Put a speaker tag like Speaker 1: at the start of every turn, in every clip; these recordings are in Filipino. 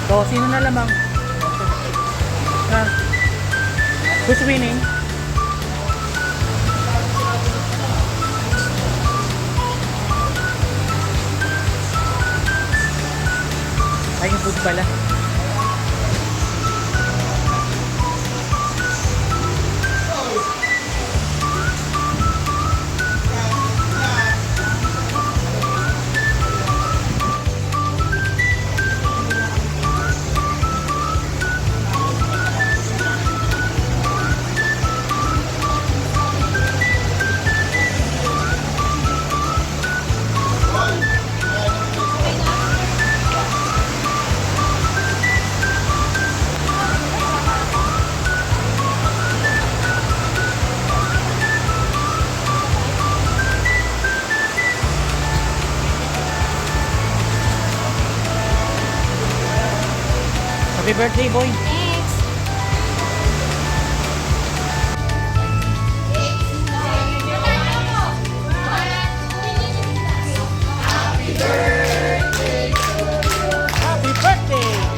Speaker 1: So, sino na lamang? Ha? Who's winning? Ay, yung food pala. Happy birthday, boy!
Speaker 2: Thanks.
Speaker 1: Happy birthday!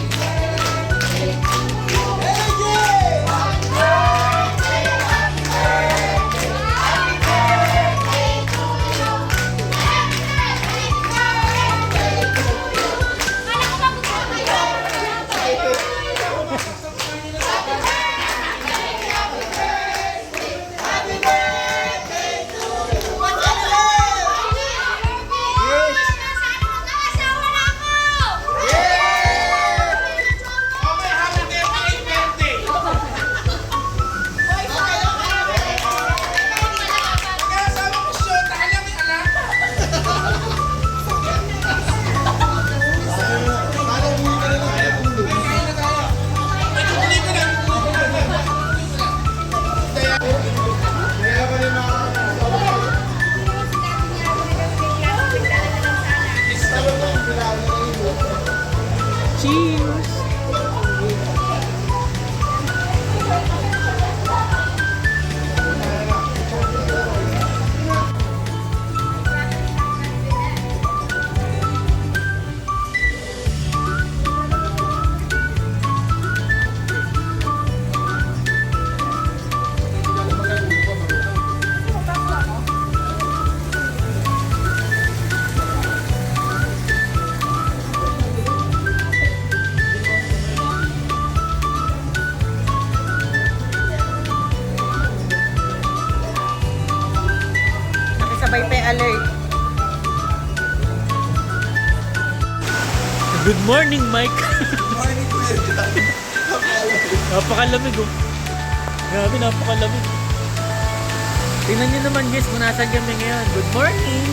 Speaker 1: Cheers! Nakisabay pa yung alert. Good morning, Mike! Napakalamig, oh. Grabe, napakalamig. Tingnan nyo naman, guys, kung nasan kami ngayon. Good morning!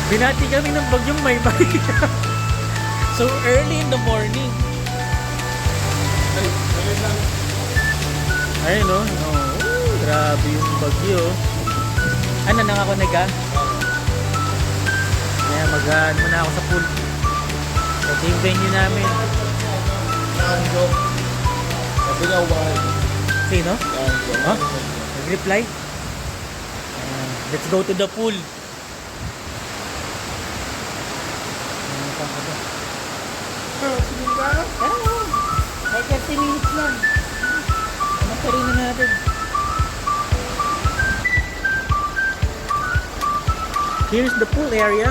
Speaker 1: Binati kami ng bagyong Maymay. So early in the morning. Ayun, no? Oh, grabe yung bagyo. Ano nang ako nag Kaya mag-ano muna ako sa pool. Ito yung venue namin. Sino? Huh? Nag-reply? Let's go to the pool. Ay, 30 minutes lang. Matarin na natin. Here's the pool area.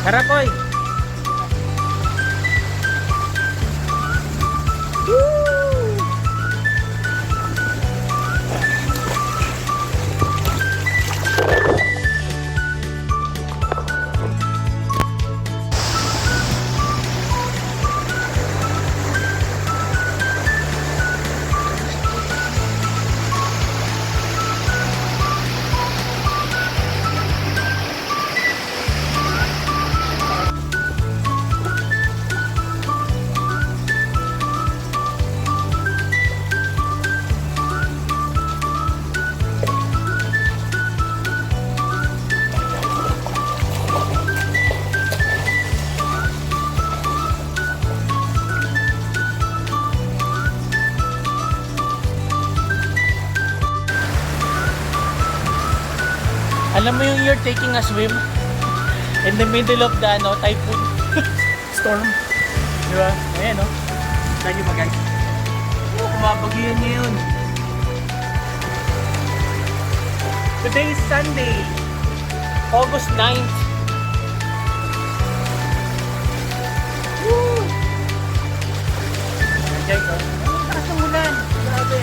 Speaker 1: Tara, Koy! Alam mo yung you're taking a swim in the middle of the typhoon storm. Di ba? Ayan, no? Thank you ba, guys? Kumabagyan niya yun. Today is Sunday, August 9th. Woo! Ayan, guys, oh. Ang taas ng ulan. Grabe.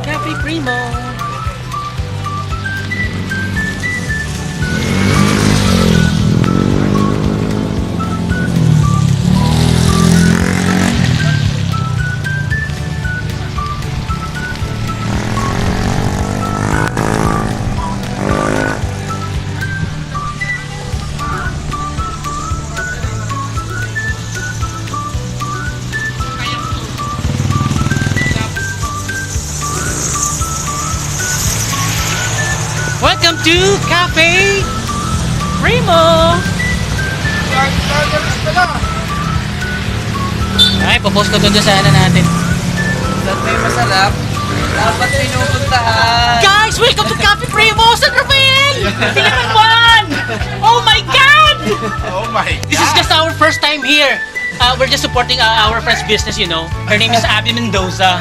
Speaker 1: Cafe Primo. Welcome to Cafe Primo. Ay, popost ko doon sa ano natin.
Speaker 2: Saan may masarap, dapat pinupuntahan.
Speaker 1: Guys, welcome to Cafe Primo, San Rafael! Tingnan mo! Oh my God!
Speaker 3: Oh my God!
Speaker 1: This is just our first time here. We're just supporting our friend's business, you know. Her name is Abby Mendoza.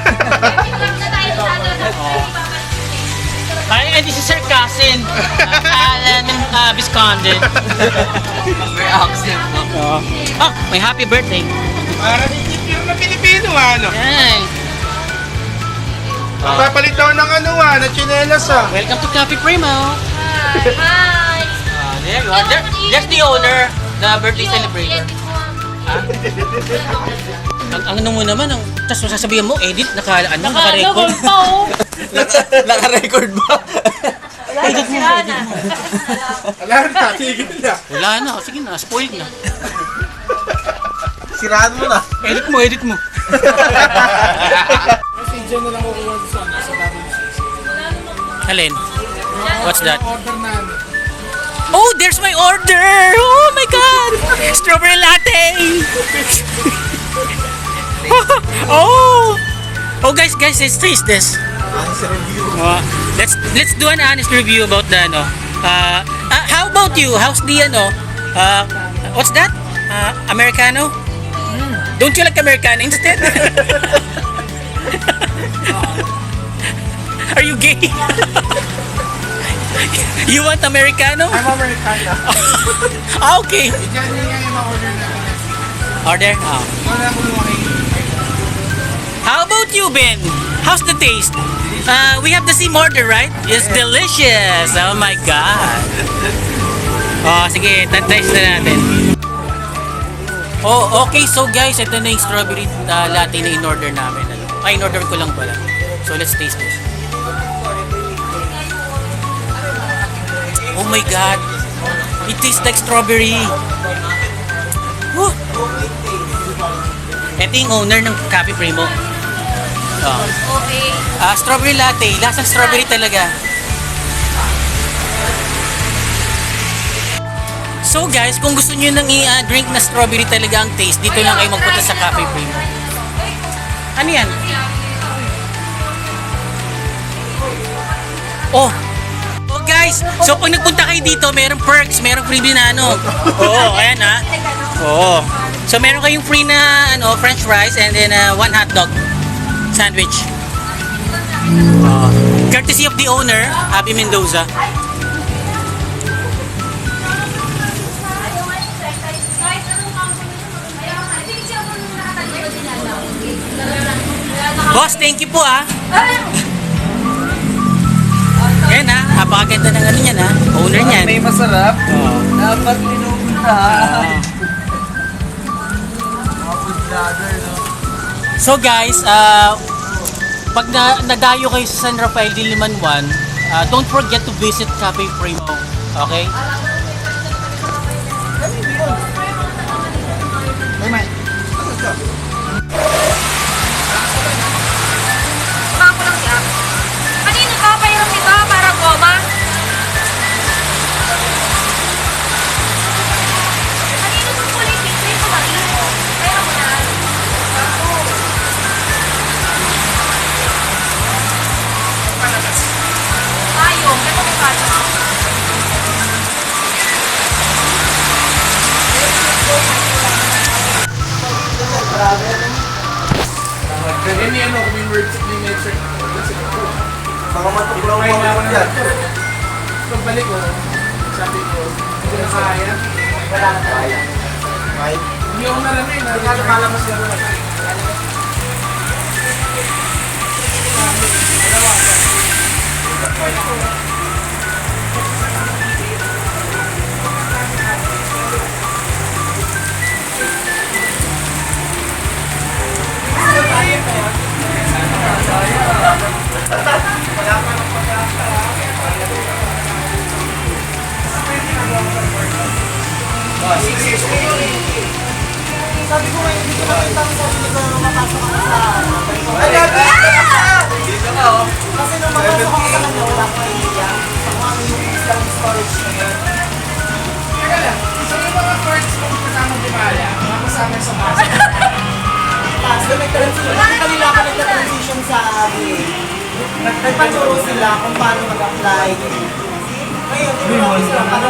Speaker 1: And this is her cousin, Alan Visconde.
Speaker 2: May accent, no?
Speaker 1: Oh, my happy birthday.
Speaker 3: Para yung na Pilipino, ano?
Speaker 1: Yan.
Speaker 3: Papalit daw ng na chinelas,
Speaker 1: Welcome to Cafe Primo.
Speaker 4: Hi!
Speaker 1: There you are. There's the owner, the birthday celebrator. Ang ano mo naman, tapos sasabihin mo, edit, naka-record.
Speaker 2: Naka-record ba?
Speaker 1: Edit mo.
Speaker 3: Wala na, tigil na.
Speaker 1: Wala na, sige na, spoiled na.
Speaker 2: Siraan mo na.
Speaker 1: Edit mo.
Speaker 3: Si Jen na lang kukuha sa dami ng sisi.
Speaker 1: Alin? What's that?
Speaker 3: Order namin.
Speaker 1: Oh, there's my order! Oh my God! Strawberry latte! Oh! Oh guys, let's taste this.
Speaker 3: Honest review.
Speaker 1: Let's do an honest review about the how about you? How's the what's that? Americano? Don't you like Americano instead? Are you gay? You want Americano?
Speaker 3: I'm Americana.
Speaker 1: Okay.
Speaker 3: Diyan nga yung ma-order namin.
Speaker 1: Order?
Speaker 3: Wala ko lumaki.
Speaker 1: How about you, Ben? How's the taste? We have the same order, right? It's delicious. Oh my God. Oh, sige, taste na natin. Oh, okay. So guys, ito na yung strawberry latte na in-order namin. In-order ko lang pala. So let's taste this. Oh my God. It tastes like strawberry. Woo. Ito yung owner ng Cafe Primo. Oh.
Speaker 4: Okay.
Speaker 1: Strawberry latte. Lasang strawberry talaga. So guys, kung gusto niyo nang i-drink na strawberry talaga ang taste, dito lang kayo magpunta sa Cafe Primo. Ano yan? Oh. Oh guys, so pag nagpunta kayo dito, merong perks, merong free din na Oo, ayan ha. Oo. So meron kayong free na french fries and then one hot dog sandwich. Courtesy of the owner, Abby Mendoza. thank you po ah.
Speaker 4: Ay!
Speaker 1: Ayan ah, napakaganda ng ano yan ah. Owner niyan.
Speaker 2: May masarap.
Speaker 1: Oo.
Speaker 2: Dapat pinupuntahan.
Speaker 1: Ah.
Speaker 2: Mga food vlogger, no?
Speaker 1: So guys, pag nadayo kayo sa San Rafael Diliman 1, don't forget to visit Cafe Primo. Okay?
Speaker 4: Ako lang siya. Kanino ka? Pairam nito para goma? Kanino itong kulay pink? Ito ba? Pairam mo na. Ayong. Ito may kanya.
Speaker 3: Ganyan ni ano, kung yung words ni nature.
Speaker 2: Mga matuklaw mo dyan.
Speaker 3: Pagbalik ko, sabi ko, hindi ko na kaya.
Speaker 2: Wala na kaya. Right?
Speaker 3: Hindi ako nalamay, nakakala mo siya.
Speaker 2: Ay, dito ka, oh.
Speaker 5: Kasi nung mapasok ako sa kanya, wala akong idea. Ako ang yung Islam storage na yun.
Speaker 3: Teka lang, isa yung mga words kung kasama Dimaya, mga kasama sa masa.
Speaker 5: Tapos doon nag-transition. Kasi kanila ako nag-transition sa VA. Nagpaturo sila kung paano mag-apply. Ngayon, tinuro sila paano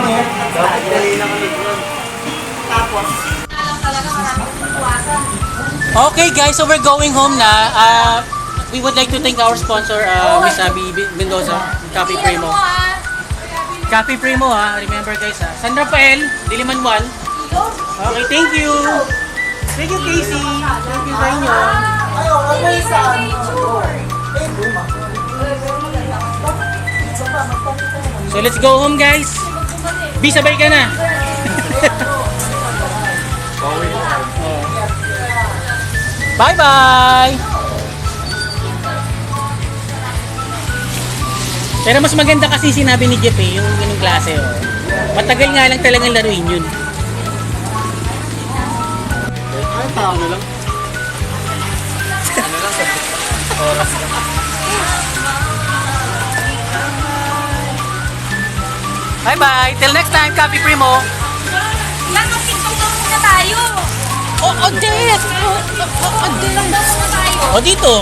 Speaker 2: Dapat dali lang ulit yun.
Speaker 5: Tapos,
Speaker 4: Alam talaga maraming pupuwasan.
Speaker 1: Okay guys, so we're going home na. We would like to thank our sponsor, Miss Abby Mendoza, Cafe Primo. Cafe Primo ha, remember guys ha. San Rafael, Diliman 1. Okay, thank you. Thank you Casey. Thank you sa inyo.
Speaker 5: ayaw, may isa. Eh, luma. Isa pa, magpalit ka naman.
Speaker 1: So let's go home guys. B, sabay ka na. Bye-bye! Pero mas maganda kasi sinabi ni Jeff yung ganung klase. Oh. Matagal nga lang talagang laruin yun. Ay, tao na lang. Oras ka. Bye-bye! Till next time, Cafe Primo!
Speaker 4: Yan, mag-tiktok daw muna tayo.
Speaker 1: Oh, Des!
Speaker 4: Tiktok daw muna tayo.
Speaker 1: O dito!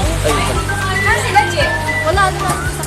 Speaker 4: Ah, sila, Jeff. Wala naman.